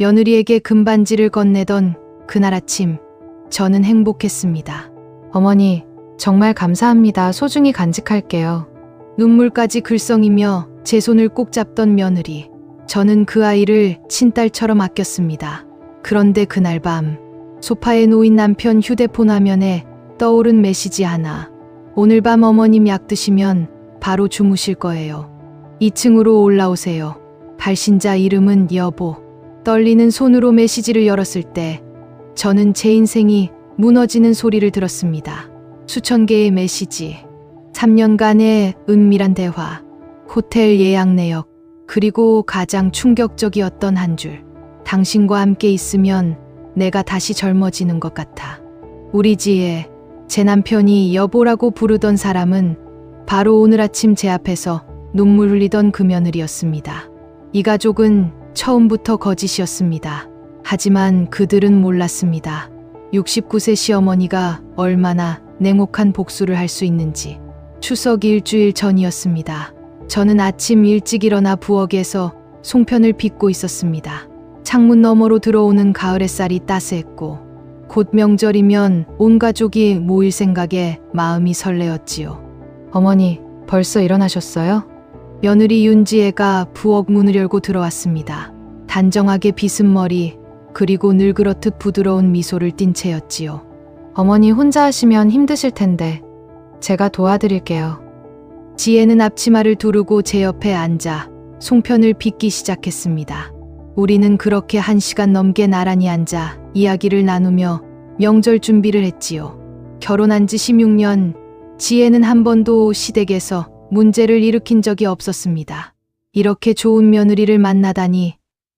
며느리에게 금반지를 건네던 그날 아침, 저는 행복했습니다. 어머니, 정말 감사합니다. 소중히 간직할게요. 눈물까지 글썽이며 제 손을 꼭 잡던 며느리. 저는 그 아이를 친딸처럼 아꼈습니다. 그런데 그날 밤, 소파에 놓인 남편 휴대폰 화면에 떠오른 메시지 하나. 오늘 밤 어머님 약 드시면 바로 주무실 거예요. 2층으로 올라오세요. 발신자 이름은 여보. 떨리는 손으로 메시지를 열었을 때 저는 제 인생이 무너지는 소리를 들었습니다. 수천 개의 메시지, 3년간의 은밀한 대화, 호텔 예약 내역, 그리고 가장 충격적이었던 한 줄. 당신과 함께 있으면 내가 다시 젊어지는 것 같아. 우리 지혜, 제 남편이 여보라고 부르던 사람은 바로 오늘 아침 제 앞에서 눈물 흘리던 그 며느리였습니다. 이 가족은 처음부터 거짓이었습니다. 하지만 그들은 몰랐습니다. 69세 시어머니가 얼마나 냉혹한 복수를 할 수 있는지. 추석 일주일 전이었습니다. 저는 아침 일찍 일어나 부엌에서 송편을 빚고 있었습니다. 창문 너머로 들어오는 가을 햇살이 따스했고 곧 명절이면 온 가족이 모일 생각에 마음이 설레었지요. 어머니, 벌써 일어나셨어요? 며느리 윤지혜가 부엌 문을 열고 들어왔습니다. 단정하게 빗은 머리, 그리고 늙으렇듯 부드러운 미소를 띤 채였지요. 어머니 혼자 하시면 힘드실 텐데 제가 도와드릴게요. 지혜는 앞치마를 두르고 제 옆에 앉아 송편을 빚기 시작했습니다. 우리는 그렇게 1시간 넘게 나란히 앉아 이야기를 나누며 명절 준비를 했지요. 결혼한 지 16년, 지혜는 한 번도 시댁에서 문제를 일으킨 적이 없었습니다. 이렇게 좋은 며느리를 만나다니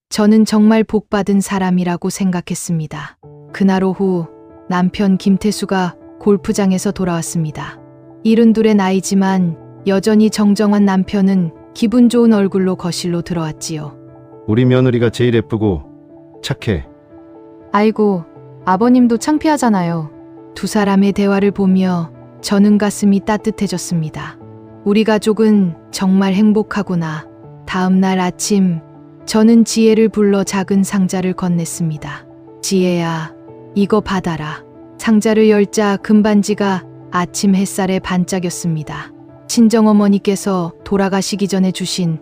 저는 정말 복받은 사람이라고 생각했습니다. 그날 오후 남편 김태수가 골프장에서 돌아왔습니다. 72의 나이지만 여전히 정정한 남편은 기분 좋은 얼굴로 거실로 들어왔지요. 우리 며느리가 제일 예쁘고 착해. 아이고, 아버님도 창피하잖아요. 두 사람의 대화를 보며 저는 가슴이 따뜻해졌습니다. 우리 가족은 정말 행복하구나. 다음 날 아침, 저는 지혜를 불러 작은 상자를 건넸습니다. 지혜야, 이거 받아라. 상자를 열자 금반지가 아침 햇살에 반짝였습니다. 친정어머니께서 돌아가시기 전에 주신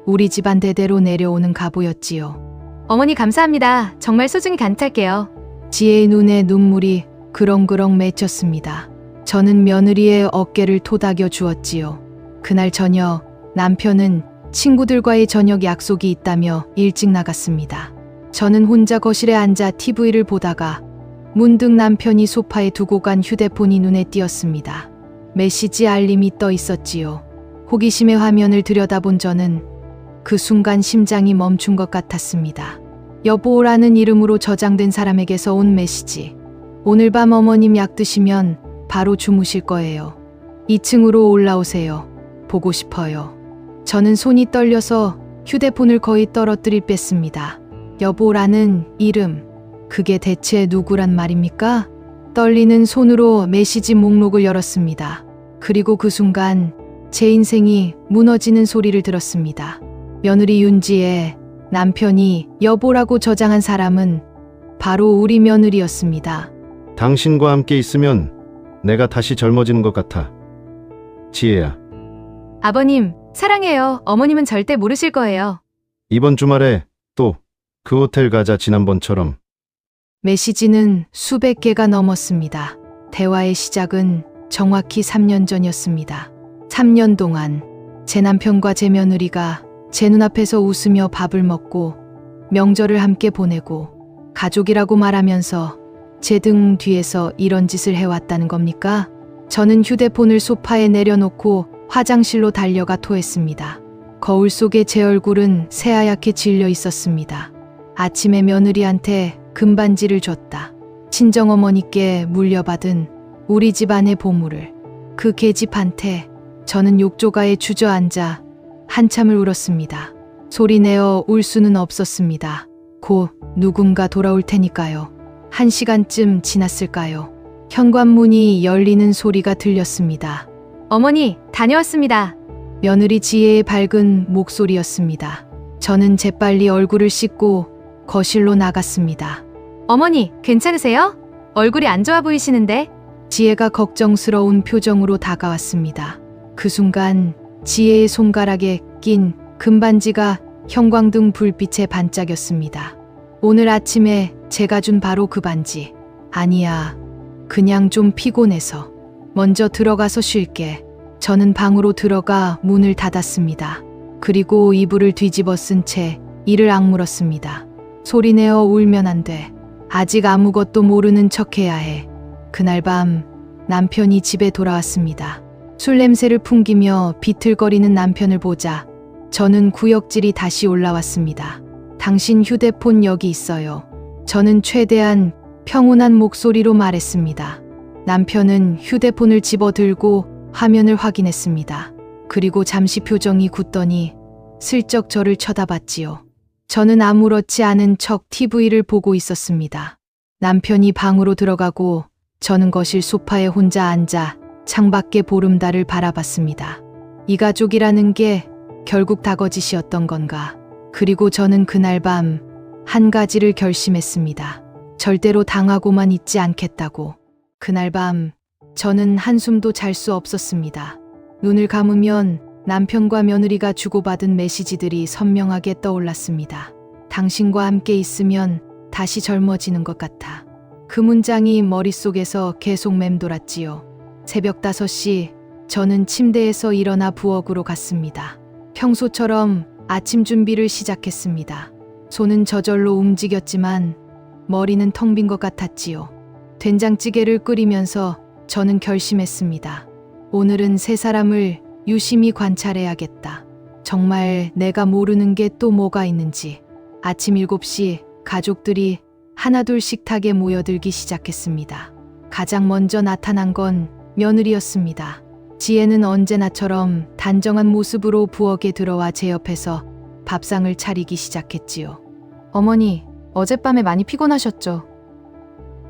우리 집안 대대로 내려오는 가보였지요. 어머니 감사합니다. 정말 소중히 간직할게요. 지혜의 눈에 눈물이 그렁그렁 맺혔습니다. 저는 며느리의 어깨를 토닥여 주었지요. 그날 저녁 남편은 친구들과의 저녁 약속이 있다며 일찍 나갔습니다. 저는 혼자 거실에 앉아 TV를 보다가 문득 남편이 소파에 두고 간 휴대폰이 눈에 띄었습니다. 메시지 알림이 떠 있었지요. 호기심의 화면을 들여다본 저는 그 순간 심장이 멈춘 것 같았습니다. 여보라는 이름으로 저장된 사람에게서 온 메시지. 오늘 밤 어머님 약 드시면 바로 주무실 거예요. 2층으로 올라오세요. 보고 싶어요. 저는 손이 떨려서 휴대폰을 거의 떨어뜨릴 뺐습니다. 여보라는 이름, 그게 대체 누구란 말입니까? 떨리는 손으로 메시지 목록을 열었습니다. 그리고 그 순간 제 인생이 무너지는 소리를 들었습니다. 며느리 윤지의 남편이 여보라고 저장한 사람은 바로 우리 며느리였습니다. 당신과 함께 있으면 내가 다시 젊어지는 것 같아. 지혜야. 아버님, 사랑해요. 어머님은 절대 모르실 거예요. 이번 주말에 또 그 호텔 가자. 지난번처럼. 메시지는 수백 개가 넘었습니다. 대화의 시작은 정확히 3년 전이었습니다. 3년 동안 제 남편과 제 며느리가 제 눈앞에서 웃으며 밥을 먹고 명절을 함께 보내고 가족이라고 말하면서 제 등 뒤에서 이런 짓을 해왔다는 겁니까? 저는 휴대폰을 소파에 내려놓고 화장실로 달려가 토했습니다. 거울 속에 제 얼굴은 새하얗게 질려 있었습니다. 아침에 며느리한테 금반지를 줬다. 친정어머니께 물려받은 우리 집안의 보물을. 그 계집한테 저는 욕조가에 주저앉아 한참을 울었습니다. 소리내어 울 수는 없었습니다. 곧 누군가 돌아올 테니까요. 1시간쯤 지났을까요? 현관문이 열리는 소리가 들렸습니다. 어머니, 다녀왔습니다. 며느리 지혜의 밝은 목소리였습니다. 저는 재빨리 얼굴을 씻고 거실로 나갔습니다. 어머니, 괜찮으세요? 얼굴이 안 좋아 보이시는데? 지혜가 걱정스러운 표정으로 다가왔습니다. 그 순간 지혜의 손가락에 낀 금반지가 형광등 불빛에 반짝였습니다. 오늘 아침에 제가 준 바로 그 반지. 아니야, 그냥 좀 피곤해서. 먼저 들어가서 쉴게. 저는 방으로 들어가 문을 닫았습니다. 그리고 이불을 뒤집어 쓴 채 이를 악물었습니다. 소리내어 울면 안 돼. 아직 아무것도 모르는 척해야 해. 그날 밤 남편이 집에 돌아왔습니다. 술 냄새를 풍기며 비틀거리는 남편을 보자 저는 구역질이 다시 올라왔습니다. 당신 휴대폰 여기 있어요. 저는 최대한 평온한 목소리로 말했습니다. 남편은 휴대폰을 집어들고 화면을 확인했습니다. 그리고 잠시 표정이 굳더니 슬쩍 저를 쳐다봤지요. 저는 아무렇지 않은 척 TV를 보고 있었습니다. 남편이 방으로 들어가고 저는 거실 소파에 혼자 앉아 창밖의 보름달을 바라봤습니다. 이 가족이라는 게 결국 다 거짓이었던 건가? 그리고 저는 그날 밤 한 가지를 결심했습니다. 절대로 당하고만 있지 않겠다고. 그날 밤 저는 한숨도 잘 수 없었습니다. 눈을 감으면 남편과 며느리가 주고받은 메시지들이 선명하게 떠올랐습니다. 당신과 함께 있으면 다시 젊어지는 것 같아. 그 문장이 머릿속에서 계속 맴돌았지요. 새벽 5시 저는 침대에서 일어나 부엌으로 갔습니다. 평소처럼 아침 준비를 시작했습니다. 손은 저절로 움직였지만 머리는 텅 빈 것 같았지요. 된장찌개를 끓이면서 저는 결심했습니다. 오늘은 세 사람을 유심히 관찰해야겠다. 정말 내가 모르는 게 또 뭐가 있는지. 아침 7시 가족들이 하나둘 식탁에 모여들기 시작했습니다. 가장 먼저 나타난 건 며느리였습니다. 지혜는 언제나처럼 단정한 모습으로 부엌에 들어와 제 옆에서 밥상을 차리기 시작했지요. 어머니, 어젯밤에 많이 피곤하셨죠?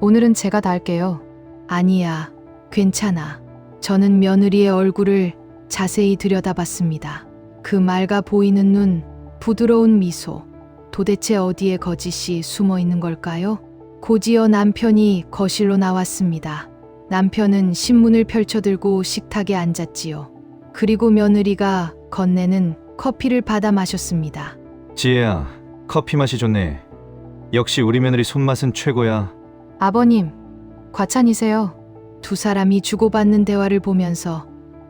오늘은 제가 다 할게요. 아니야, 괜찮아. 저는 며느리의 얼굴을 자세히 들여다봤습니다. 그 맑아 보이는 눈, 부드러운 미소. 도대체 어디에 거짓이 숨어 있는 걸까요? 곧이어 남편이 거실로 나왔습니다. 남편은 신문을 펼쳐들고 식탁에 앉았지요. 그리고 며느리가 건네는 커피를 받아 마셨습니다. 지혜야, 커피 맛이 좋네. 역시 우리 며느리 손맛은 최고야. 아버님, 과찬이세요. 두 사람이 주고받는 대화를 보면서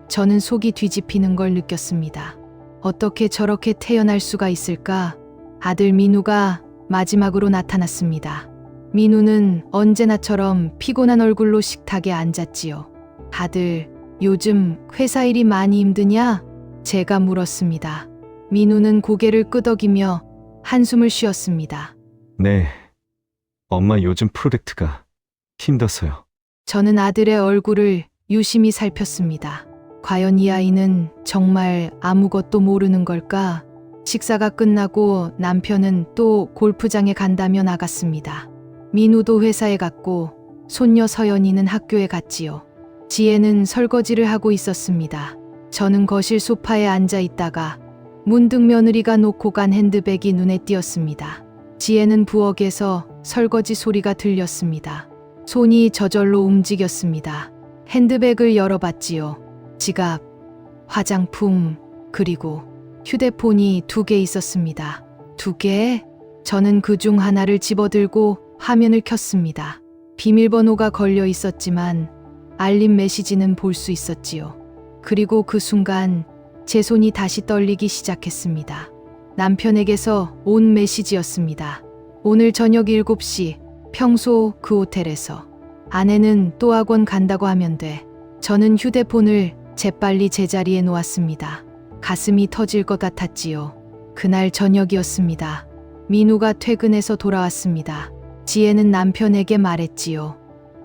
저는 속이 뒤집히는 걸 느꼈습니다. 어떻게 저렇게 태어날 수가 있을까? 아들 민우가 마지막으로 나타났습니다. 민우는 언제나처럼 피곤한 얼굴로 식탁에 앉았지요. 아들, 요즘 회사 일이 많이 힘드냐? 제가 물었습니다. 민우는 고개를 끄덕이며 한숨을 쉬었습니다. 네, 엄마 요즘 프로젝트가 힘들어서요. 저는 아들의 얼굴을 유심히 살폈습니다. 과연 이 아이는 정말 아무것도 모르는 걸까? 식사가 끝나고 남편은 또 골프장에 간다며 나갔습니다. 민우도 회사에 갔고 손녀 서연이는 학교에 갔지요. 지혜는 설거지를 하고 있었습니다. 저는 거실 소파에 앉아 있다가 문득 며느리가 놓고 간 핸드백이 눈에 띄었습니다. 지혜는 부엌에서 설거지 소리가 들렸습니다. 손이 저절로 움직였습니다. 핸드백을 열어봤지요. 지갑, 화장품, 그리고 휴대폰이 2개 있었습니다. 2개? 저는 그중 하나를 집어들고 화면을 켰습니다. 비밀번호가 걸려 있었지만 알림 메시지는 볼 수 있었지요. 그리고 그 순간 제 손이 다시 떨리기 시작했습니다. 남편에게서 온 메시지였습니다. 오늘 저녁 7시 평소 그 호텔에서 아내는 또 학원 간다고 하면 돼. 저는 휴대폰을 재빨리 제자리에 놓았습니다. 가슴이 터질 것 같았지요. 그날 저녁이었습니다. 민우가 퇴근해서 돌아왔습니다. 지혜는 남편에게 말했지요.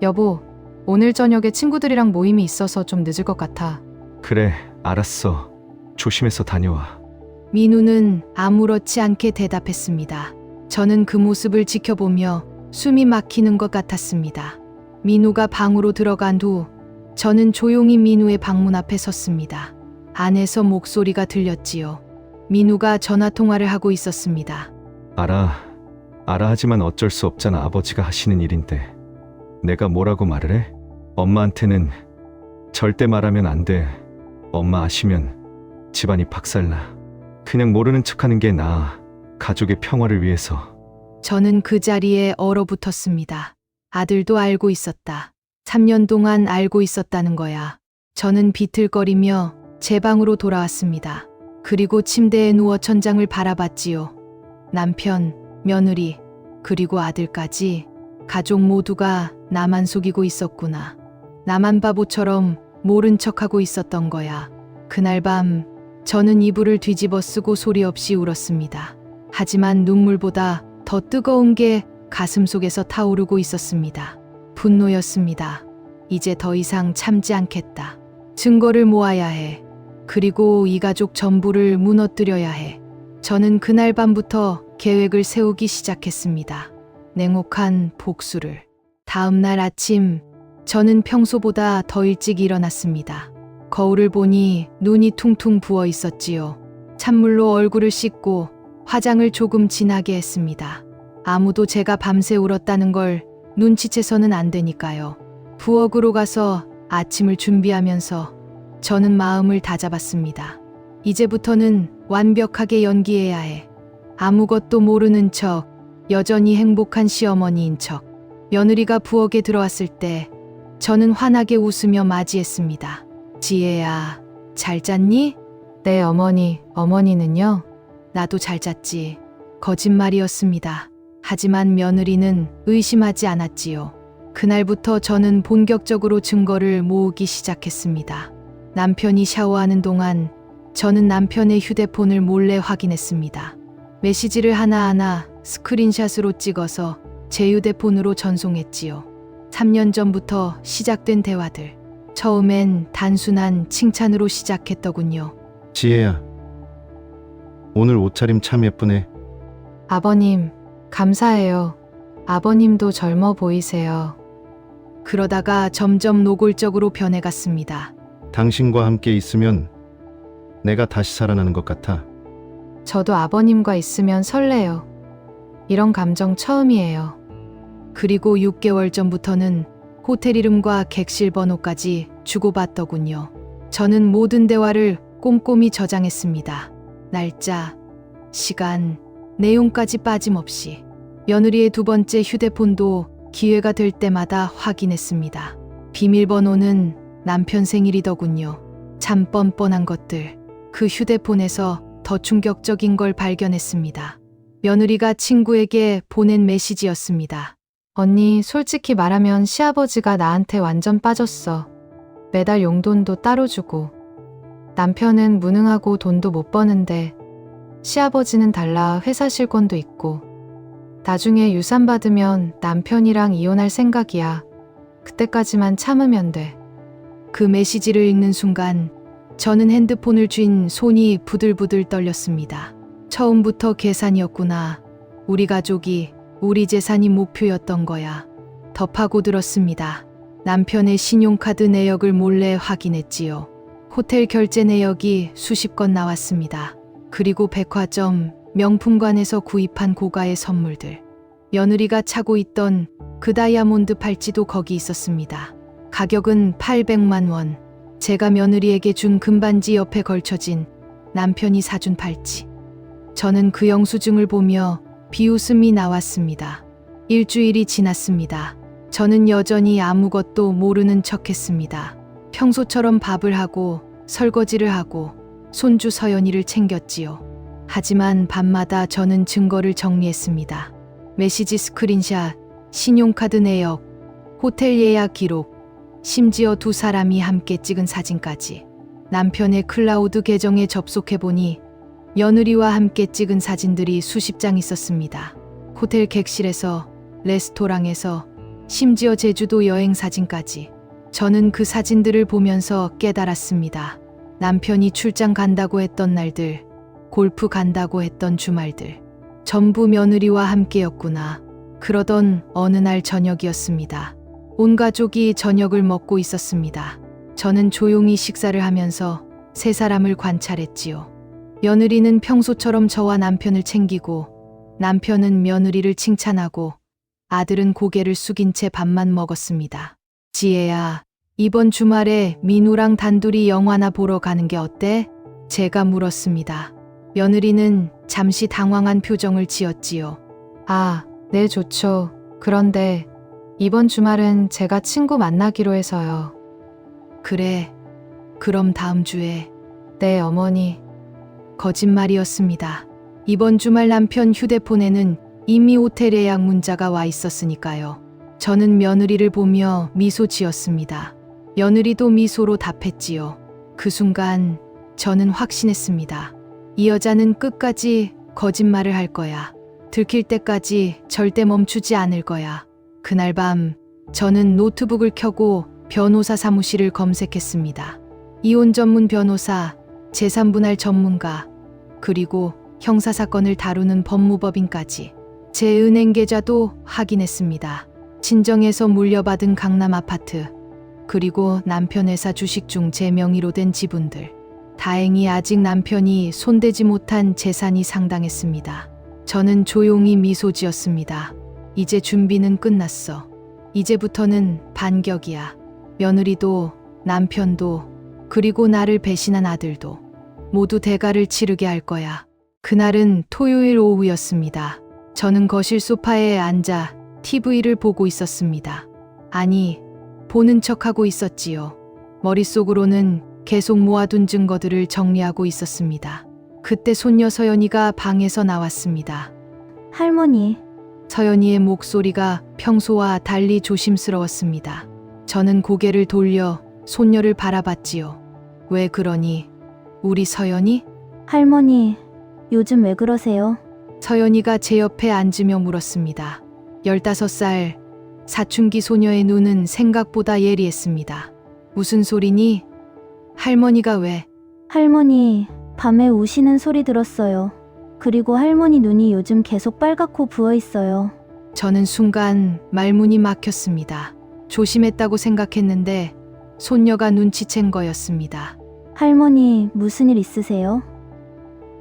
여보, 오늘 저녁에 친구들이랑 모임이 있어서 좀 늦을 것 같아. 그래, 알았어. 조심해서 다녀와. 민우는 아무렇지 않게 대답했습니다. 저는 그 모습을 지켜보며 숨이 막히는 것 같았습니다. 민우가 방으로 들어간 후 저는 조용히 민우의 방문 앞에 섰습니다. 안에서 목소리가 들렸지요. 민우가 전화 통화를 하고 있었습니다. 알아. 알아 하지만 어쩔 수 없잖아. 아버지가 하시는 일인데. 내가 뭐라고 말을 해? 엄마한테는 절대 말하면 안 돼. 엄마 아시면 집안이 박살나. 그냥 모르는 척하는 게 나아. 가족의 평화를 위해서. 저는 그 자리에 얼어붙었습니다. 아들도 알고 있었다. 3년 동안 알고 있었다는 거야. 저는 비틀거리며 제 방으로 돌아왔습니다. 그리고 침대에 누워 천장을 바라봤지요. 남편, 며느리, 그리고 아들까지 가족 모두가 나만 속이고 있었구나. 나만 바보처럼 모른 척하고 있었던 거야. 그날 밤 저는 이불을 뒤집어 쓰고 소리 없이 울었습니다. 하지만 눈물보다 더 뜨거운 게 가슴 속에서 타오르고 있었습니다. 분노였습니다. 이제 더 이상 참지 않겠다. 증거를 모아야 해. 그리고 이 가족 전부를 무너뜨려야 해. 저는 그날 밤부터 계획을 세우기 시작했습니다. 냉혹한 복수를. 다음 날 아침, 저는 평소보다 더 일찍 일어났습니다. 거울을 보니 눈이 퉁퉁 부어 있었지요. 찬물로 얼굴을 씻고 화장을 조금 진하게 했습니다. 아무도 제가 밤새 울었다는 걸 눈치채서는 안 되니까요. 부엌으로 가서 아침을 준비하면서 저는 마음을 다잡았습니다. 이제부터는 완벽하게 연기해야 해. 아무것도 모르는 척, 여전히 행복한 시어머니인 척. 며느리가 부엌에 들어왔을 때 저는 환하게 웃으며 맞이했습니다. 지혜야, 잘 잤니? 네, 어머니. 어머니는요? 나도 잘 잤지. 거짓말이었습니다. 하지만 며느리는 의심하지 않았지요. 그날부터 저는 본격적으로 증거를 모으기 시작했습니다. 남편이 샤워하는 동안 저는 남편의 휴대폰을 몰래 확인했습니다. 메시지를 하나하나 스크린샷으로 찍어서 제 휴대폰으로 전송했지요. 3년 전부터 시작된 대화들. 처음엔 단순한 칭찬으로 시작했더군요. 지혜야, 오늘 옷차림 참 예쁘네. 아버님, 감사해요. 아버님도 젊어 보이세요. 그러다가 점점 노골적으로 변해갔습니다. 당신과 함께 있으면 내가 다시 살아나는 것 같아. 저도 아버님과 있으면 설레요. 이런 감정 처음이에요. 그리고 6개월 전부터는 호텔 이름과 객실 번호까지 주고받더군요. 저는 모든 대화를 꼼꼼히 저장했습니다. 날짜, 시간, 내용까지 빠짐없이. 며느리의 두 번째 휴대폰도 기회가 될 때마다 확인했습니다. 비밀번호는 남편 생일이더군요. 참 뻔뻔한 것들. 그 휴대폰에서 더 충격적인 걸 발견했습니다. 며느리가 친구에게 보낸 메시지였습니다. 언니, 솔직히 말하면 시아버지가 나한테 완전 빠졌어. 매달 용돈도 따로 주고. 남편은 무능하고 돈도 못 버는데 시아버지는 달라 회사 실권도 있고. 나중에 유산 받으면 남편이랑 이혼할 생각이야. 그때까지만 참으면 돼. 그 메시지를 읽는 순간 저는 핸드폰을 쥔 손이 부들부들 떨렸습니다. 처음부터 계산이었구나. 우리 가족이, 우리 재산이 목표였던 거야. 더 파고들었습니다. 남편의 신용카드 내역을 몰래 확인했지요. 호텔 결제 내역이 수십 건 나왔습니다. 그리고 백화점, 명품관에서 구입한 고가의 선물들. 며느리가 차고 있던 그 다이아몬드 팔찌도 거기 있었습니다. 가격은 800만 원. 제가 며느리에게 준 금반지 옆에 걸쳐진 남편이 사준 팔찌. 저는 그 영수증을 보며 비웃음이 나왔습니다. 일주일이 지났습니다. 저는 여전히 아무것도 모르는 척했습니다. 평소처럼 밥을 하고 설거지를 하고 손주 서연이를 챙겼지요. 하지만 밤마다 저는 증거를 정리했습니다. 메시지 스크린샷, 신용카드 내역, 호텔 예약 기록, 심지어 두 사람이 함께 찍은 사진까지. 남편의 클라우드 계정에 접속해보니 며느리와 함께 찍은 사진들이 수십 장 있었습니다. 호텔 객실에서, 레스토랑에서, 심지어 제주도 여행 사진까지. 저는 그 사진들을 보면서 깨달았습니다. 남편이 출장 간다고 했던 날들, 골프 간다고 했던 주말들, 전부 며느리와 함께였구나. 그러던 어느 날 저녁이었습니다. 온 가족이 저녁을 먹고 있었습니다. 저는 조용히 식사를 하면서 세 사람을 관찰했지요. 며느리는 평소처럼 저와 남편을 챙기고 남편은 며느리를 칭찬하고 아들은 고개를 숙인 채 밥만 먹었습니다. 지혜야, 이번 주말에 민우랑 단둘이 영화나 보러 가는 게 어때? 제가 물었습니다. 며느리는 잠시 당황한 표정을 지었지요. 아, 네, 좋죠. 그런데 이번 주말은 제가 친구 만나기로 해서요. 그래, 그럼 다음 주에. 네, 어머니. 거짓말이었습니다. 이번 주말 남편 휴대폰에는 이미 호텔 예약 문자가 와 있었으니까요. 저는 며느리를 보며 미소 지었습니다. 며느리도 미소로 답했지요. 그 순간 저는 확신했습니다. 이 여자는 끝까지 거짓말을 할 거야. 들킬 때까지 절대 멈추지 않을 거야. 그날 밤 저는 노트북을 켜고 변호사 사무실을 검색했습니다. 이혼 전문 변호사, 재산분할 전문가, 그리고 형사사건을 다루는 법무법인까지. 제 은행 계좌도 확인했습니다. 친정에서 물려받은 강남 아파트, 그리고 남편 회사 주식 중 제 명의로 된 지분들. 다행히 아직 남편이 손대지 못한 재산이 상당했습니다. 저는 조용히 미소 지었습니다. 이제 준비는 끝났어. 이제부터는 반격이야. 며느리도, 남편도, 그리고 나를 배신한 아들도 모두 대가를 치르게 할 거야. 그날은 토요일 오후였습니다. 저는 거실 소파에 앉아 TV를 보고 있었습니다. 아니, 보는 척하고 있었지요. 머릿속으로는 계속 모아둔 증거들을 정리하고 있었습니다. 그때 손녀 서연이가 방에서 나왔습니다. 할머니, 서연이의 목소리가 평소와 달리 조심스러웠습니다. 저는 고개를 돌려 손녀를 바라봤지요. 왜 그러니? 우리 서연이? 할머니, 요즘 왜 그러세요? 서연이가 제 옆에 앉으며 물었습니다. 15살 사춘기 소녀의 눈은 생각보다 예리했습니다. 무슨 소리니? 할머니가 왜? 할머니, 밤에 우시는 소리 들었어요. 그리고 할머니 눈이 요즘 계속 빨갛고 부어 있어요. 저는 순간 말문이 막혔습니다. 조심했다고 생각했는데 손녀가 눈치챈 거였습니다. 할머니, 무슨 일 있으세요?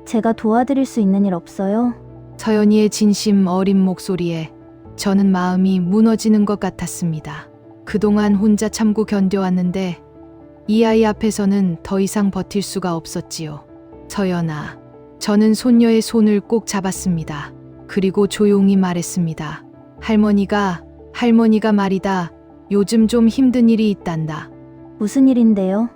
제가 도와드릴 수 있는 일 없어요? 서연이의 진심 어린 목소리에 저는 마음이 무너지는 것 같았습니다. 그동안 혼자 참고 견뎌왔는데 이 아이 앞에서는 더 이상 버틸 수가 없었지요. 서연아, 저는 손녀의 손을 꼭 잡았습니다. 그리고 조용히 말했습니다. 할머니가 말이다. 요즘 좀 힘든 일이 있단다. 무슨 일인데요?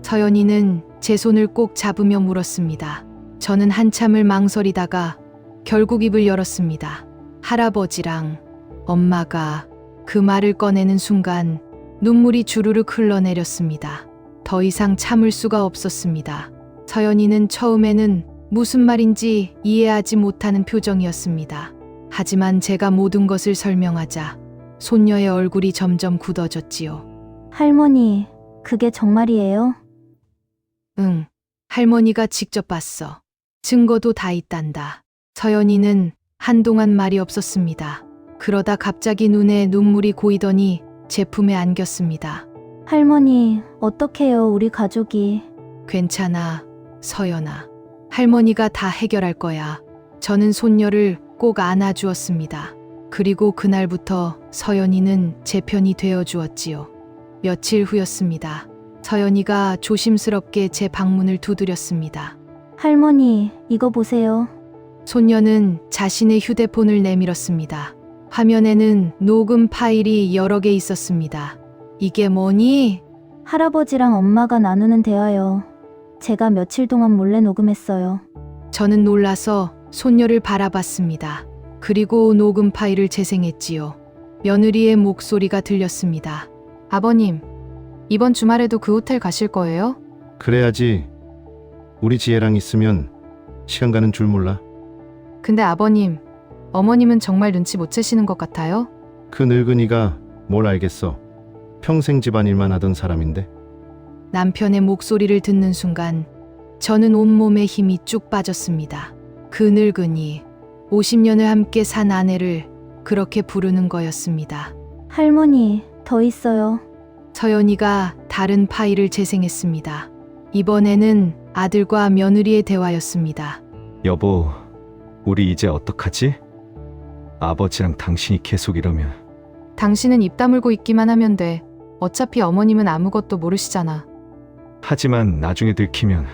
서연이는 제 손을 꼭 잡으며 물었습니다. 저는 한참을 망설이다가 결국 입을 열었습니다. 할아버지랑 엄마가. 그 말을 꺼내는 순간 눈물이 주르륵 흘러내렸습니다. 더 이상 참을 수가 없었습니다. 서연이는 처음에는 무슨 말인지 이해하지 못하는 표정이었습니다. 하지만 제가 모든 것을 설명하자 손녀의 얼굴이 점점 굳어졌지요. 할머니, 그게 정말이에요? 응, 할머니가 직접 봤어. 증거도 다 있단다. 서연이는 한동안 말이 없었습니다. 그러다 갑자기 눈에 눈물이 고이더니 제 품에 안겼습니다. 할머니, 어떡해요, 우리 가족이. 괜찮아, 서연아. 할머니가 다 해결할 거야. 저는 손녀를 꼭 안아주었습니다. 그리고 그날부터 서연이는 제 편이 되어 주었지요. 며칠 후였습니다. 서연이가 조심스럽게 제 방문을 두드렸습니다. 할머니, 이거 보세요. 손녀는 자신의 휴대폰을 내밀었습니다. 화면에는 녹음 파일이 여러 개 있었습니다. 이게 뭐니? 할아버지랑 엄마가 나누는 대화요. 제가 며칠 동안 몰래 녹음했어요. 저는 놀라서 손녀를 바라봤습니다. 그리고 녹음 파일을 재생했지요. 며느리의 목소리가 들렸습니다. 아버님, 이번 주말에도 그 호텔 가실 거예요? 그래야지. 우리 지혜랑 있으면 시간 가는 줄 몰라. 근데 아버님, 어머님은 정말 눈치 못 채시는 것 같아요? 그 늙은이가 뭘 알겠어. 평생 집안일만 하던 사람인데. 남편의 목소리를 듣는 순간 저는 온몸에 힘이 쭉 빠졌습니다. 그 늙은이, 50년을 함께 산 아내를 그렇게 부르는 거였습니다. 할머니, 더 있어요. 서연이가 다른 파일을 재생했습니다. 이번에는 아들과 며느리의 대화였습니다. 여보, 우리 이제 어떡하지? 아버지랑 당신이 계속 이러면. 당신은 입 다물고 있기만 하면 돼. 어차피 어머님은 아무것도 모르시잖아. 하지만 나중에 들키면.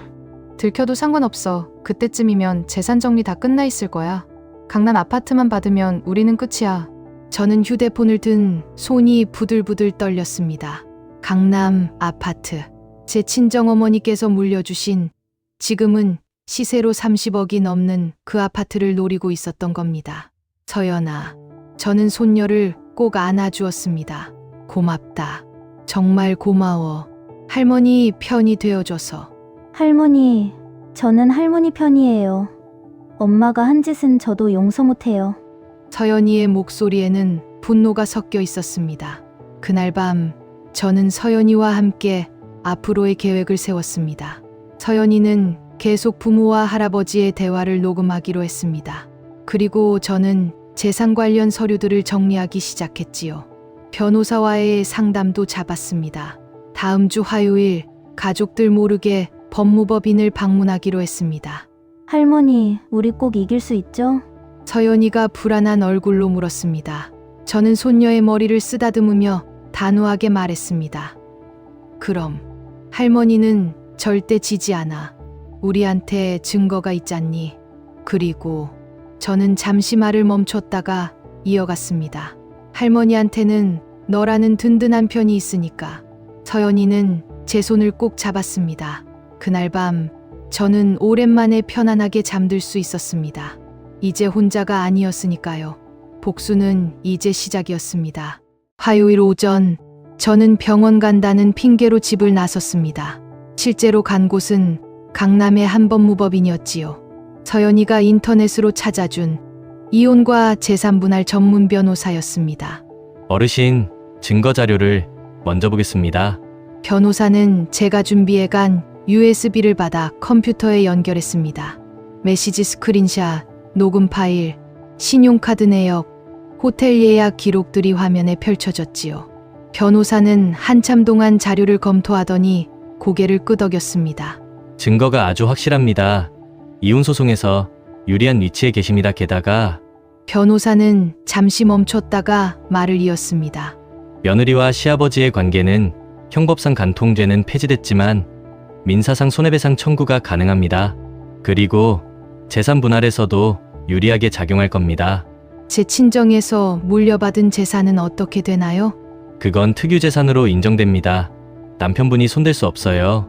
들켜도 상관없어. 그때쯤이면 재산 정리 다 끝나 있을 거야. 강남 아파트만 받으면 우리는 끝이야. 저는 휴대폰을 든 손이 부들부들 떨렸습니다. 강남 아파트. 제 친정어머니께서 물려주신, 지금은 시세로 30억이 넘는 그 아파트를 노리고 있었던 겁니다. 서연아, 저는 손녀를 꼭 안아주었습니다. 고맙다. 정말 고마워. 할머니 편이 되어줘서. 할머니, 저는 할머니 편이에요. 엄마가 한 짓은 저도 용서 못해요. 서연이의 목소리에는 분노가 섞여 있었습니다. 그날 밤 저는 서연이와 함께 앞으로의 계획을 세웠습니다. 서연이는 계속 부모와 할아버지의 대화를 녹음하기로 했습니다. 그리고 저는 재산 관련 서류들을 정리하기 시작했지요. 변호사와의 상담도 잡았습니다. 다음 주 화요일 가족들 모르게 법무법인을 방문하기로 했습니다. 할머니, 우리 꼭 이길 수 있죠? 서연이가 불안한 얼굴로 물었습니다. 저는 손녀의 머리를 쓰다듬으며 단호하게 말했습니다. 그럼 할머니는 절대 지지 않아. 우리한테 증거가 있잖니. 그리고 저는 잠시 말을 멈췄다가 이어갔습니다. 할머니한테는 너라는 든든한 편이 있으니까. 서연이는 제 손을 꼭 잡았습니다. 그날 밤 저는 오랜만에 편안하게 잠들 수 있었습니다. 이제 혼자가 아니었으니까요. 복수는 이제 시작이었습니다. 화요일 오전 저는 병원 간다는 핑계로 집을 나섰습니다. 실제로 간 곳은 강남의 한 법무법인이었지요. 서연이가 인터넷으로 찾아준 이혼과 재산분할 전문 변호사였습니다. 어르신, 증거 자료를 먼저 보겠습니다. 변호사는 제가 준비해간 USB를 받아 컴퓨터에 연결했습니다. 메시지 스크린샷, 녹음 파일, 신용카드 내역, 호텔 예약 기록들이 화면에 펼쳐졌지요. 변호사는 한참 동안 자료를 검토하더니 고개를 끄덕였습니다. 증거가 아주 확실합니다. 이혼 소송에서 유리한 위치에 계십니다. 게다가 변호사는 잠시 멈췄다가 말을 이었습니다. 며느리와 시아버지의 관계는 형법상 간통죄는 폐지됐지만 민사상 손해배상 청구가 가능합니다. 그리고 재산 분할에서도 유리하게 작용할 겁니다. 제 친정에서 물려받은 재산은 어떻게 되나요? 그건 특유재산으로 인정됩니다. 남편분이 손댈 수 없어요.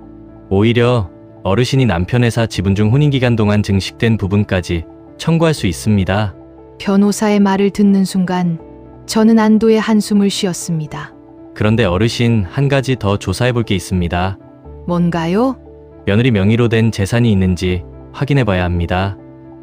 오히려 어르신이 남편 회사 지분 중 혼인기간 동안 증식된 부분까지 청구할 수 있습니다. 변호사의 말을 듣는 순간 저는 안도의 한숨을 쉬었습니다. 그런데 어르신, 한 가지 더 조사해 볼 게 있습니다. 뭔가요? 며느리 명의로 된 재산이 있는지 확인해 봐야 합니다.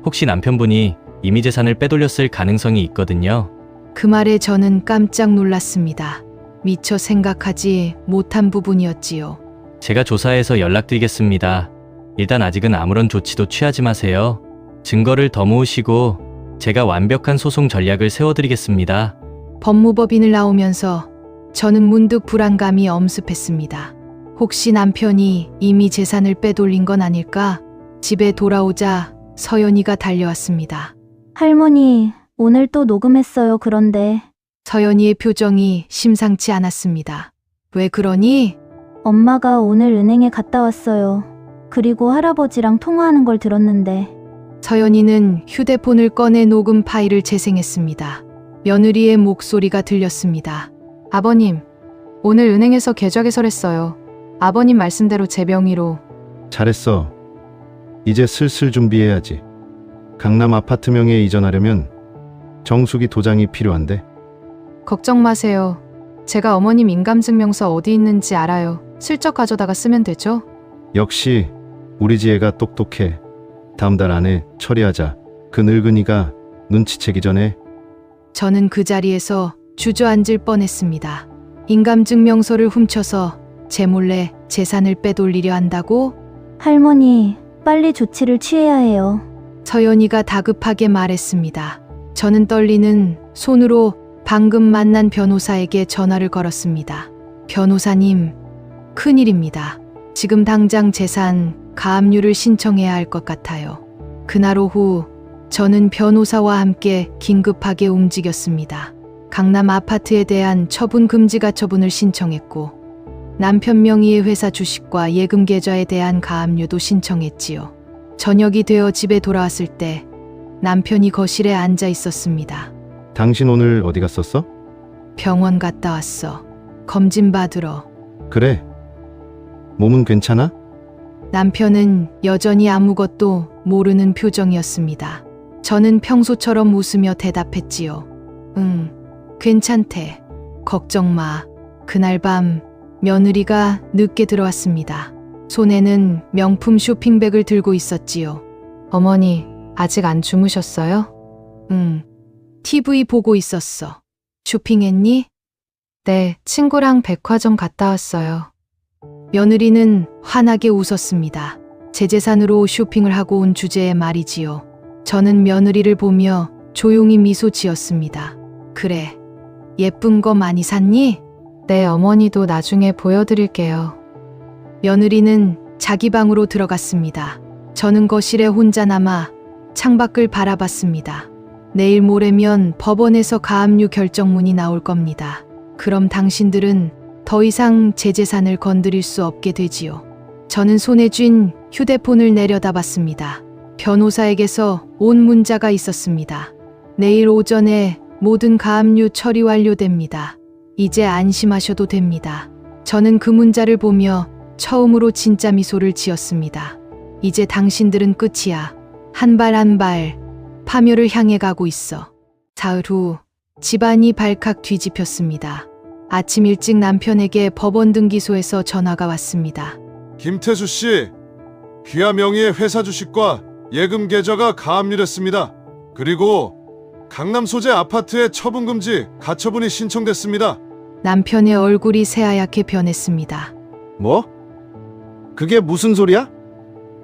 혹시 남편분이 이미 재산을 빼돌렸을 가능성이 있거든요. 그 말에 저는 깜짝 놀랐습니다. 미처 생각하지 못한 부분이었지요. 제가 조사해서 연락드리겠습니다. 일단 아직은 아무런 조치도 취하지 마세요. 증거를 더 모으시고 제가 완벽한 소송 전략을 세워드리겠습니다. 법무법인을 나오면서 저는 문득 불안감이 엄습했습니다. 혹시 남편이 이미 재산을 빼돌린 건 아닐까? 집에 돌아오자 서연이가 달려왔습니다. 할머니, 오늘 또 녹음했어요. 그런데 서연이의 표정이 심상치 않았습니다. 왜 그러니? 엄마가 오늘 은행에 갔다 왔어요. 그리고 할아버지랑 통화하는 걸 들었는데 서연이는 휴대폰을 꺼내 녹음 파일을 재생했습니다. 며느리의 목소리가 들렸습니다. 아버님, 오늘 은행에서 계좌 개설했어요. 아버님 말씀대로 제 명의로. 잘했어. 이제 슬슬 준비해야지. 강남 아파트 명의에 이전하려면 정수기 도장이 필요한데. 걱정 마세요. 제가 어머님 인감증명서 어디 있는지 알아요. 슬쩍 가져다가 쓰면 되죠? 역시 우리 지혜가 똑똑해. 다음 달 안에 처리하자. 그 늙은이가 눈치채기 전에. 저는 그 자리에서 주저앉을 뻔했습니다. 인감증명서를 훔쳐서 제 몰래 재산을 빼돌리려 한다고? 할머니, 빨리 조치를 취해야 해요. 서연이가 다급하게 말했습니다. 저는 떨리는 손으로 방금 만난 변호사에게 전화를 걸었습니다. 변호사님, 큰일입니다. 지금 당장 재산 가압류를 신청해야 할 것 같아요. 그날 오후 저는 변호사와 함께 긴급하게 움직였습니다. 강남 아파트에 대한 처분 금지 가처분을 신청했고 남편 명의의 회사 주식과 예금 계좌에 대한 가압류도 신청했지요. 저녁이 되어 집에 돌아왔을 때 남편이 거실에 앉아 있었습니다. 당신 오늘 어디 갔었어? 병원 갔다 왔어. 검진 받으러. 그래. 몸은 괜찮아? 남편은 여전히 아무것도 모르는 표정이었습니다. 저는 평소처럼 웃으며 대답했지요. 응, 괜찮대. 걱정 마. 그날 밤 며느리가 늦게 들어왔습니다. 손에는 명품 쇼핑백을 들고 있었지요. 어머니, 아직 안 주무셨어요? 응, TV 보고 있었어. 쇼핑했니? 네, 친구랑 백화점 갔다 왔어요. 며느리는 환하게 웃었습니다. 제 재산으로 쇼핑을 하고 온 주제에 말이지요. 저는 며느리를 보며 조용히 미소 지었습니다. 그래, 예쁜 거 많이 샀니? 네, 어머니도 나중에 보여드릴게요. 며느리는 자기 방으로 들어갔습니다. 저는 거실에 혼자 남아 창밖을 바라봤습니다. 내일 모레면 법원에서 가압류 결정문이 나올 겁니다. 그럼 당신들은 더 이상 제 재산을 건드릴 수 없게 되지요. 저는 손에 쥔 휴대폰을 내려다봤습니다. 변호사에게서 온 문자가 있었습니다. 내일 오전에 모든 가압류 처리 완료됩니다. 이제 안심하셔도 됩니다. 저는 그 문자를 보며 처음으로 진짜 미소를 지었습니다. 이제 당신들은 끝이야. 한 발 한 발 파멸을 향해 가고 있어. 사흘 후 집안이 발칵 뒤집혔습니다. 아침 일찍 남편에게 법원 등기소에서 전화가 왔습니다. 김태수 씨, 귀하 명의의 회사 주식과 예금 계좌가 가압류됐습니다. 그리고 강남 소재 아파트의 처분 금지 가처분이 신청됐습니다. 남편의 얼굴이 새하얗게 변했습니다. 뭐? 그게 무슨 소리야?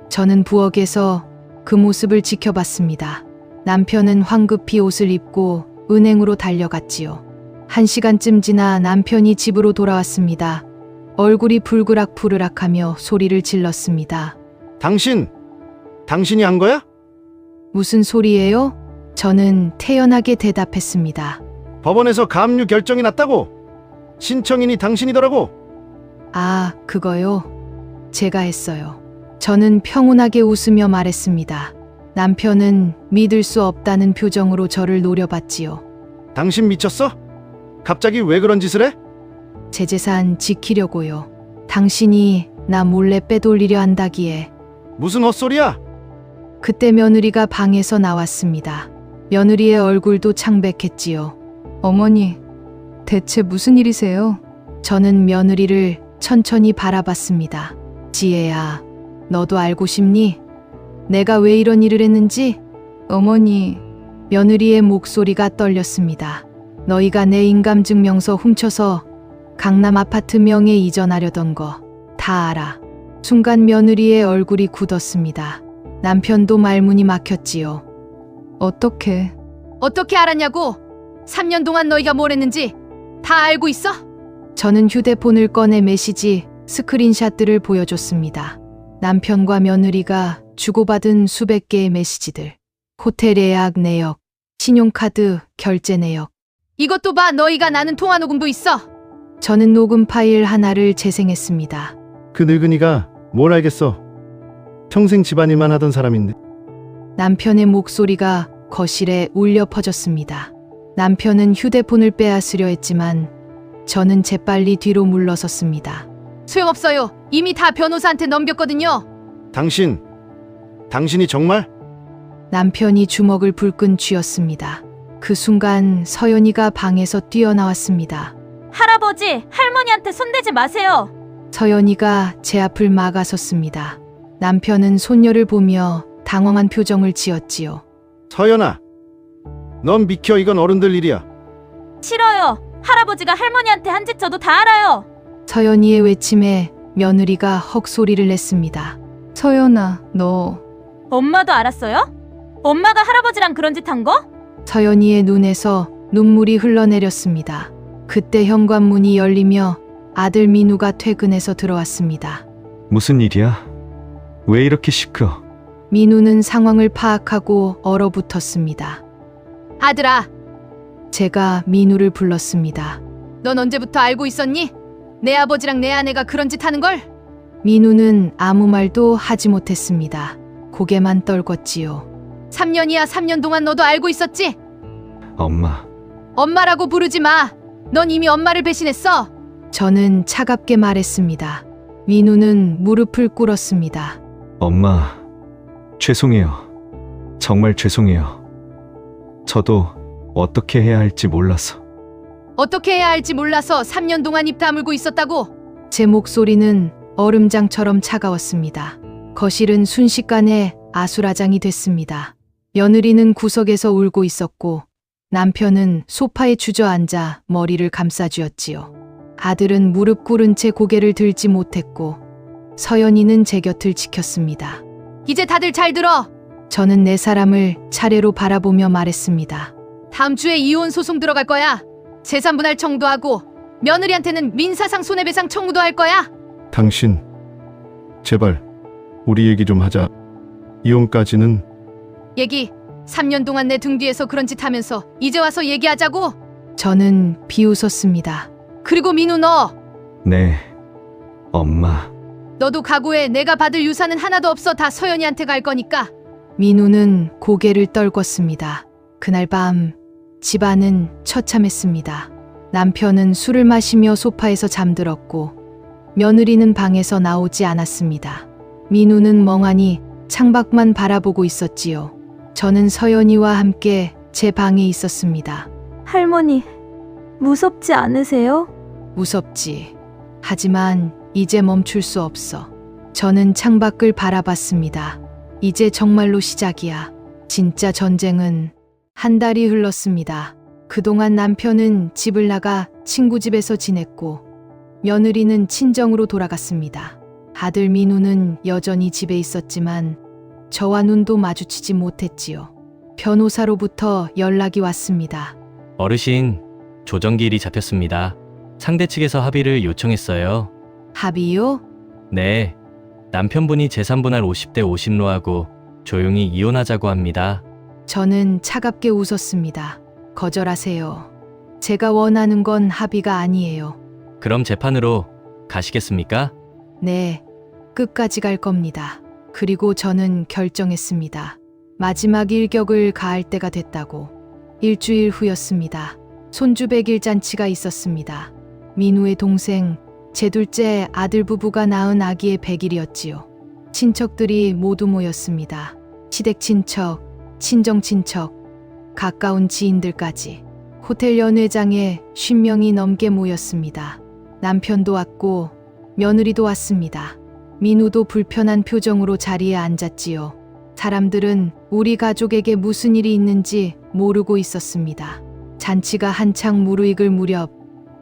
저는 부엌에서 그 모습을 지켜봤습니다. 남편은 황급히 옷을 입고 은행으로 달려갔지요. 1시간쯤 지나 남편이 집으로 돌아왔습니다. 얼굴이 불그락불그락하며 소리를 질렀습니다. 당신이 한 거야? 무슨 소리예요? 저는 태연하게 대답했습니다. 법원에서 가압류 결정이 났다고. 신청인이 당신이더라고. 아, 그거요? 제가 했어요. 저는 평온하게 웃으며 말했습니다. 남편은 믿을 수 없다는 표정으로 저를 노려봤지요. 당신 미쳤어? 갑자기 왜 그런 짓을 해? 제 재산 지키려고요. 당신이 나 몰래 빼돌리려 한다기에. 무슨 헛소리야? 그때 며느리가 방에서 나왔습니다. 며느리의 얼굴도 창백했지요. 어머니, 대체 무슨 일이세요? 저는 며느리를 천천히 바라봤습니다. 지혜야, 너도 알고 싶니? 내가 왜 이런 일을 했는지? 어머니, 며느리의 목소리가 떨렸습니다. 너희가 내 인감증명서 훔쳐서 강남 아파트 명에 이전하려던 거 다 알아. 순간 며느리의 얼굴이 굳었습니다. 남편도 말문이 막혔지요. 어떻게 알았냐고? 3년 동안 너희가 뭘 했는지 다 알고 있어? 저는 휴대폰을 꺼내 메시지 스크린샷들을 보여줬습니다. 남편과 며느리가 주고받은 수백 개의 메시지들. 호텔 예약 내역, 신용카드 결제 내역. 이것도 봐, 너희가 나눈 통화 녹음도 있어. 저는 녹음 파일 하나를 재생했습니다. 그 늙은이가 뭘 알겠어. 평생 집안일만 하던 사람인데. 남편의 목소리가 거실에 울려 퍼졌습니다. 남편은 휴대폰을 빼앗으려 했지만 저는 재빨리 뒤로 물러섰습니다. 소용없어요. 이미 다 변호사한테 넘겼거든요. 당신이 정말? 남편이 주먹을 불끈 쥐었습니다. 그 순간 서연이가 방에서 뛰어나왔습니다. 할아버지, 할머니한테 손대지 마세요. 서연이가 제 앞을 막아섰습니다. 남편은 손녀를 보며 당황한 표정을 지었지요. 서연아, 넌 비켜. 이건 어른들 일이야. 싫어요. 할아버지가 할머니한테 한 짓 저도 다 알아요. 서연이의 외침에 며느리가 헉 소리를 냈습니다. 서연아, 너... 엄마도 알았어요? 엄마가 할아버지랑 그런 짓 한 거? 서연이의 눈에서 눈물이 흘러내렸습니다. 그때 현관문이 열리며 아들 민우가 퇴근해서 들어왔습니다. 무슨 일이야? 왜 이렇게 시끄러? 민우는 상황을 파악하고 얼어붙었습니다. 아들아! 제가 민우를 불렀습니다. 넌 언제부터 알고 있었니? 내 아버지랑 내 아내가 그런 짓 하는 걸? 민우는 아무 말도 하지 못했습니다. 고개만 떨궜지요. 3년이야, 3년 동안 너도 알고 있었지? 엄마, 엄마라고 부르지 마. 넌 이미 엄마를 배신했어. 저는 차갑게 말했습니다. 민우는 무릎을 꿇었습니다. 엄마, 죄송해요. 정말 죄송해요. 저도 어떻게 해야 할지 몰라서. 어떻게 해야 할지 몰라서 3년 동안 입 다물고 있었다고? 제 목소리는 얼음장처럼 차가웠습니다. 거실은 순식간에 아수라장이 됐습니다. 며느리는 구석에서 울고 있었고 남편은 소파에 주저앉아 머리를 감싸쥐었지요. 아들은 무릎 꿇은 채 고개를 들지 못했고 서연이는 제 곁을 지켰습니다. 이제 다들 잘 들어! 저는 네 사람을 차례로 바라보며 말했습니다. 다음 주에 이혼 소송 들어갈 거야. 재산분할 청구도 하고 며느리한테는 민사상 손해배상 청구도 할 거야. 당신, 제발 우리 얘기 좀 하자. 이혼까지는 얘기 3년 동안 내 등 뒤에서 그런 짓 하면서 이제 와서 얘기하자고? 저는 비웃었습니다. 그리고 민우 너! 네, 엄마. 너도 각오해. 내가 받을 유산은 하나도 없어. 다 서연이한테 갈 거니까. 민우는 고개를 떨궜습니다. 그날 밤 집안은 처참했습니다. 남편은 술을 마시며 소파에서 잠들었고 며느리는 방에서 나오지 않았습니다. 민우는 멍하니 창밖만 바라보고 있었지요. 저는 서연이와 함께 제 방에 있었습니다. 할머니, 무섭지 않으세요? 무섭지. 하지만 이제 멈출 수 없어. 저는 창밖을 바라봤습니다. 이제 정말로 시작이야. 진짜 전쟁은. 한 달이 흘렀습니다. 그동안 남편은 집을 나가 친구 집에서 지냈고 며느리는 친정으로 돌아갔습니다. 아들 민우는 여전히 집에 있었지만 저와 눈도 마주치지 못했지요. 변호사로부터 연락이 왔습니다. 어르신, 조정기일이 잡혔습니다. 상대 측에서 합의를 요청했어요. 합의요? 네, 남편분이 재산분할 50대 50로 하고 조용히 이혼하자고 합니다. 저는 차갑게 웃었습니다. 거절하세요. 제가 원하는 건 합의가 아니에요. 그럼 재판으로 가시겠습니까? 네, 끝까지 갈 겁니다. 그리고 저는 결정했습니다. 마지막 일격을 가할 때가 됐다고. 일주일 후였습니다. 손주 100일 잔치가 있었습니다. 민우의 동생, 제 둘째 아들 부부가 낳은 아기의 100일이었지요. 친척들이 모두 모였습니다. 시댁 친척, 친정 친척, 가까운 지인들까지. 호텔 연회장에 50명이 넘게 모였습니다. 남편도 왔고 며느리도 왔습니다. 민우도 불편한 표정으로 자리에 앉았지요. 사람들은 우리 가족에게 무슨 일이 있는지 모르고 있었습니다. 잔치가 한창 무르익을 무렵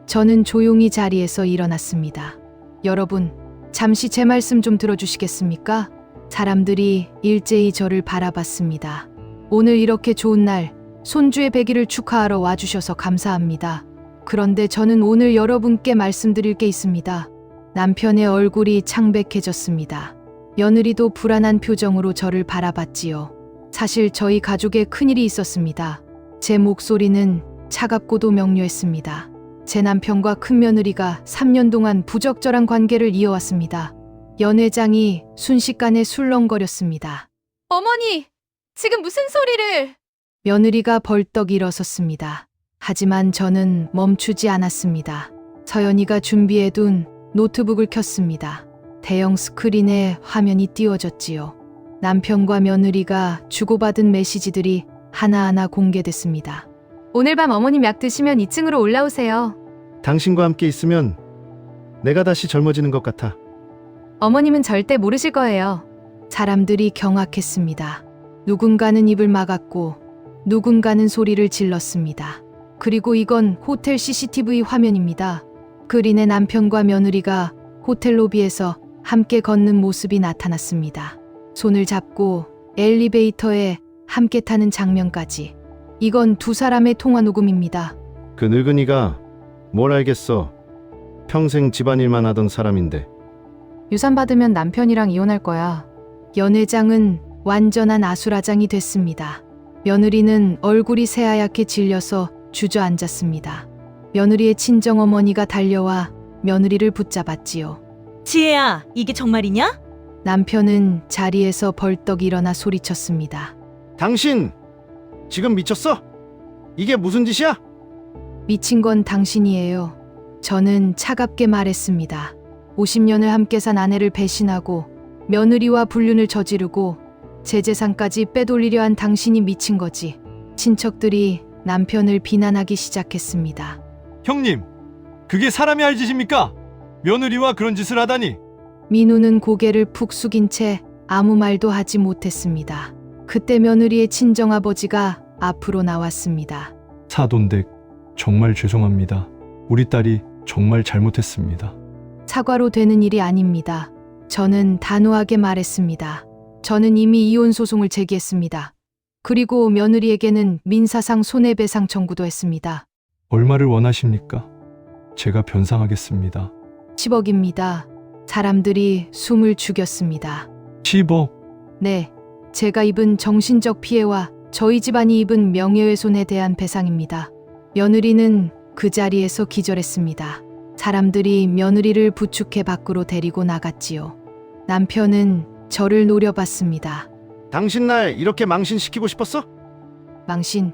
저는 조용히 자리에서 일어났습니다. 여러분, 잠시 제 말씀 좀 들어주시겠습니까? 사람들이 일제히 저를 바라봤습니다. 오늘 이렇게 좋은 날 손주의 100일을 축하하러 와주셔서 감사합니다. 그런데 저는 오늘 여러분께 말씀드릴 게 있습니다. 남편의 얼굴이 창백해졌습니다. 며느리도 불안한 표정으로 저를 바라봤지요. 사실 저희 가족에 큰일이 있었습니다. 제 목소리는 차갑고도 명료했습니다. 제 남편과 큰며느리가 3년 동안 부적절한 관계를 이어왔습니다. 연회장이 순식간에 술렁거렸습니다. 어머니! 지금 무슨 소리를! 며느리가 벌떡 일어섰습니다. 하지만 저는 멈추지 않았습니다. 서연이가 준비해둔 노트북을 켰습니다. 대형 스크린에 화면이 띄워졌지요. 남편과 며느리가 주고받은 메시지들이 하나하나 공개됐습니다. 오늘 밤 어머님 약 드시면 2층으로 올라오세요. 당신과 함께 있으면 내가 다시 젊어지는 것 같아. 어머님은 절대 모르실 거예요. 사람들이 경악했습니다. 누군가는 입을 막았고 누군가는 소리를 질렀습니다. 그리고 이건 호텔 CCTV 화면입니다. 그린의 남편과 며느리가 호텔 로비에서 함께 걷는 모습이 나타났습니다. 손을 잡고 엘리베이터에 함께 타는 장면까지. 이건 두 사람의 통화 녹음입니다. 그 늙은이가 뭘 알겠어. 평생 집안일만 하던 사람인데. 유산 받으면 남편이랑 이혼할 거야. 연회장은 완전한 아수라장이 됐습니다. 며느리는 얼굴이 새하얗게 질려서 주저앉았습니다. 며느리의 친정어머니가 달려와 며느리를 붙잡았지요. 지혜야, 이게 정말이냐? 남편은 자리에서 벌떡 일어나 소리쳤습니다. 당신 지금 미쳤어? 이게 무슨 짓이야? 미친 건 당신이에요. 저는 차갑게 말했습니다. 50년을 함께 산 아내를 배신하고 며느리와 불륜을 저지르고 제 재산까지 빼돌리려 한 당신이 미친 거지. 친척들이 남편을 비난하기 시작했습니다. 형님, 그게 사람이 할 짓입니까? 며느리와 그런 짓을 하다니. 민우는 고개를 푹 숙인 채 아무 말도 하지 못했습니다. 그때 며느리의 친정아버지가 앞으로 나왔습니다. 사돈댁, 정말 죄송합니다. 우리 딸이 정말 잘못했습니다. 사과로 되는 일이 아닙니다. 저는 단호하게 말했습니다. 저는 이미 이혼 소송을 제기했습니다. 그리고 며느리에게는 민사상 손해배상 청구도 했습니다. 얼마를 원하십니까? 제가 변상하겠습니다. 10억입니다. 사람들이 숨을 죽였습니다. 10억? 네, 제가 입은 정신적 피해와 저희 집안이 입은 명예훼손에 대한 배상입니다. 며느리는 그 자리에서 기절했습니다. 사람들이 며느리를 부축해 밖으로 데리고 나갔지요. 남편은 저를 노려봤습니다. 당신 날 이렇게 망신시키고 싶었어? 망신?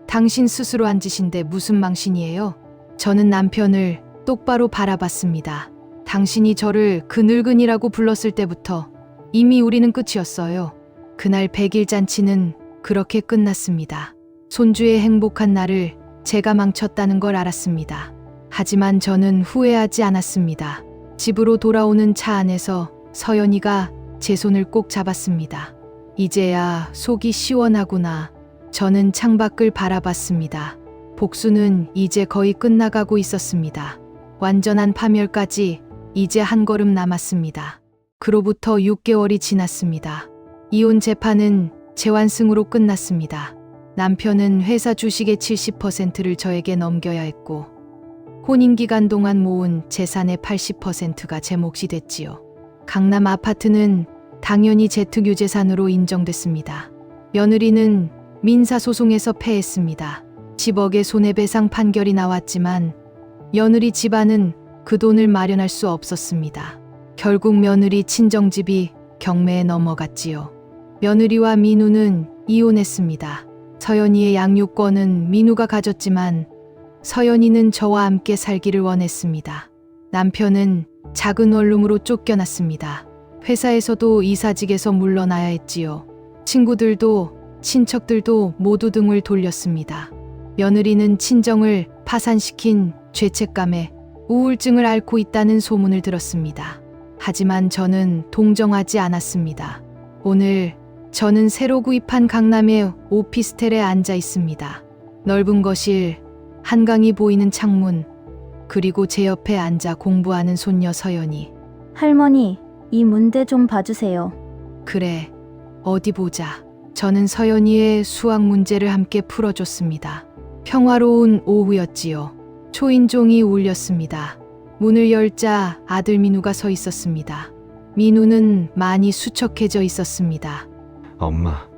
당신 스스로 한 짓인데 무슨 망신이에요? 저는 남편을 똑바로 바라봤습니다. 당신이 저를 그 늙은이라고 불렀을 때부터 이미 우리는 끝이었어요. 그날 100일 잔치는 그렇게 끝났습니다. 손주의 행복한 날을 제가 망쳤다는 걸 알았습니다. 하지만 저는 후회하지 않았습니다. 집으로 돌아오는 차 안에서 서연이가 제 손을 꼭 잡았습니다. 이제야 속이 시원하구나. 저는 창밖을 바라봤습니다. 복수는 이제 거의 끝나가고 있었습니다. 완전한 파멸까지 이제 한 걸음 남았습니다. 그로부터 6개월이 지났습니다. 이혼 재판은 재완승으로 끝났습니다. 남편은 회사 주식의 70%를 저에게 넘겨야 했고 혼인기간 동안 모은 재산의 80%가 제 몫이 됐지요. 강남 아파트는 당연히 제 특유재산으로 인정됐습니다. 며느리는 민사소송에서 패했습니다. 10억의 손해배상 판결이 나왔지만 며느리 집안은 그 돈을 마련할 수 없었습니다. 결국 며느리 친정집이 경매에 넘어갔지요. 며느리와 민우는 이혼했습니다. 서연이의 양육권은 민우가 가졌지만 서연이는 저와 함께 살기를 원했습니다. 남편은 작은 원룸으로 쫓겨났습니다. 회사에서도 이사직에서 물러나야 했지요. 친구들도 친척들도 모두 등을 돌렸습니다. 며느리는 친정을 파산시킨 죄책감에 우울증을 앓고 있다는 소문을 들었습니다. 하지만 저는 동정하지 않았습니다. 오늘 저는 새로 구입한 강남의 오피스텔에 앉아 있습니다. 넓은 거실, 한강이 보이는 창문, 그리고 제 옆에 앉아 공부하는 손녀 서연이. 할머니, 이 문제 좀 봐주세요. 그래, 어디 보자. 저는 서연이의 수학 문제를 함께 풀어줬습니다. 평화로운 오후였지요. 초인종이 울렸습니다. 문을 열자 아들 민우가 서 있었습니다. 민우는 많이 수척해져 있었습니다. 엄마,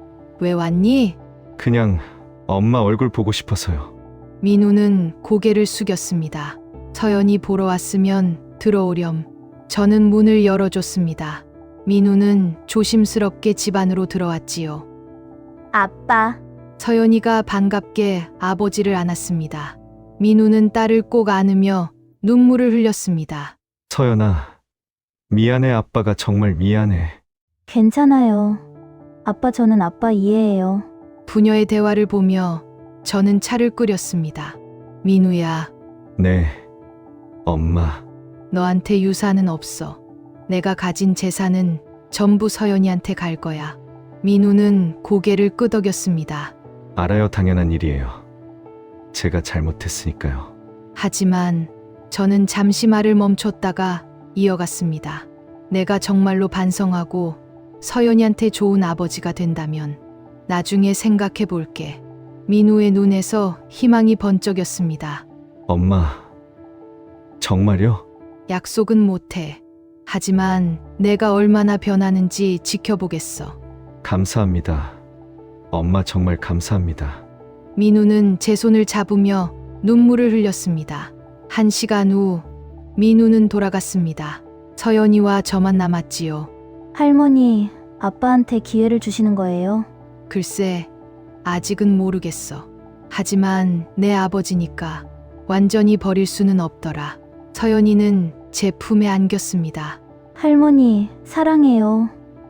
왜 왔니? 그냥 엄마 얼굴 보고 싶어서요. 민우는 고개를 숙였습니다. 서연이 보러 왔으면 들어오렴. 저는 문을 열어줬습니다. 민우는 조심스럽게 집 안으로 들어왔지요. 아빠, 서연이가 반갑게 아버지를 안았습니다. 민우는 딸을 꼭 안으며 눈물을 흘렸습니다. 서연아, 미안해. 아빠가 정말 미안해. 괜찮아요. 아빠, 저는 아빠 이해해요. 부녀의 대화를 보며 저는 차를 끓였습니다. 민우야, 네, 엄마. 너한테 유산은 없어. 내가 가진 재산은 전부 서연이한테 갈 거야. 민우는 고개를 끄덕였습니다. 알아요. 당연한 일이에요. 제가 잘못했으니까요. 하지만 저는 잠시 말을 멈췄다가 이어갔습니다. 내가 정말로 반성하고 서연이한테 좋은 아버지가 된다면 나중에 생각해 볼게. 민우의 눈에서 희망이 번쩍였습니다. 엄마, 정말요? 약속은 못해. 하지만 내가 얼마나 변하는지 지켜보겠어. 감사합니다. 엄마 정말 감사합니다. 민우는 제 손을 잡으며 눈물을 흘렸습니다. 1시간 후 민우는 돌아갔습니다. 서연이와 저만 남았지요. 할머니, 아빠한테 기회를 주시는 거예요? 글쎄, 아직은 모르겠어. 하지만 내 아버지니까 완전히 버릴 수는 없더라. 서연이는 제 품에 안겼습니다. 할머니, 사랑해요.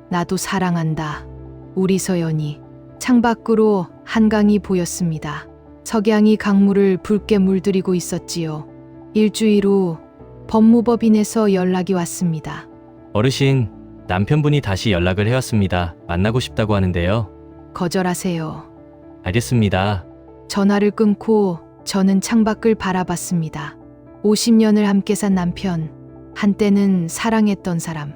나도 사랑한다. 우리 서연이. 창밖으로 한강이 보였습니다. 석양이 강물을 붉게 물들이고 있었지요. 일주일 후 법무법인에서 연락이 왔습니다. 어르신, 남편분이 다시 연락을 해왔습니다. 만나고 싶다고 하는데요. 거절하세요. 알겠습니다. 전화를 끊고 저는 창밖을 바라봤습니다. 50년을 함께 산 남편, 한때는 사랑했던 사람.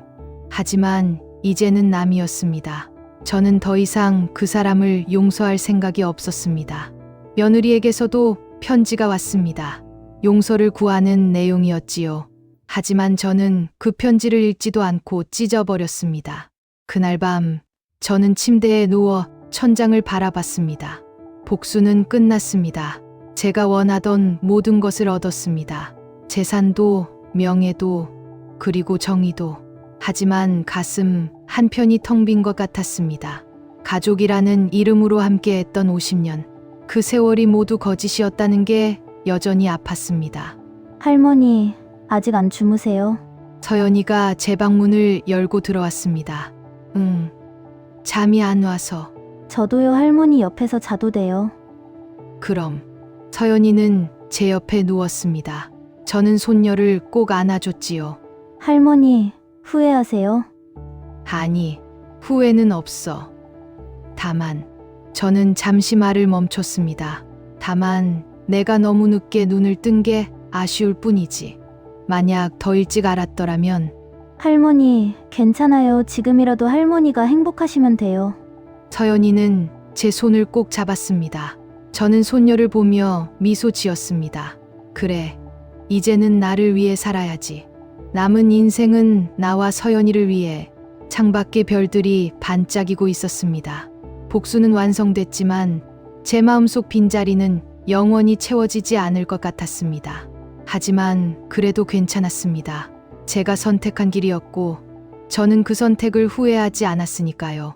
하지만 이제는 남이었습니다. 저는 더 이상 그 사람을 용서할 생각이 없었습니다. 며느리에게서도 편지가 왔습니다. 용서를 구하는 내용이었지요. 하지만 저는 그 편지를 읽지도 않고 찢어버렸습니다. 그날 밤 저는 침대에 누워 천장을 바라봤습니다. 복수는 끝났습니다. 제가 원하던 모든 것을 얻었습니다. 재산도, 명예도, 그리고 정의도. 하지만 가슴 한편이 텅 빈 것 같았습니다. 가족이라는 이름으로 함께했던 50년. 그 세월이 모두 거짓이었다는 게 여전히 아팠습니다. 할머니, 아직 안 주무세요? 서연이가 제 방문을 열고 들어왔습니다. 잠이 안 와서. 저도요, 할머니 옆에서 자도 돼요. 그럼. 서연이는 제 옆에 누웠습니다. 저는 손녀를 꼭 안아줬지요. 할머니, 후회하세요? 아니, 후회는 없어. 다만, 저는 잠시 말을 멈췄습니다. 다만, 내가 너무 늦게 눈을 뜬 게 아쉬울 뿐이지. 만약 더 일찍 알았더라면, 할머니, 괜찮아요. 지금이라도 할머니가 행복하시면 돼요. 서연이는 제 손을 꼭 잡았습니다. 저는 손녀를 보며 미소 지었습니다. 그래, 이제는 나를 위해 살아야지. 남은 인생은 나와 서연이를 위해. 창밖에 별들이 반짝이고 있었습니다. 복수는 완성됐지만 제 마음속 빈자리는 영원히 채워지지 않을 것 같았습니다. 하지만 그래도 괜찮았습니다. 제가 선택한 길이었고 저는 그 선택을 후회하지 않았으니까요.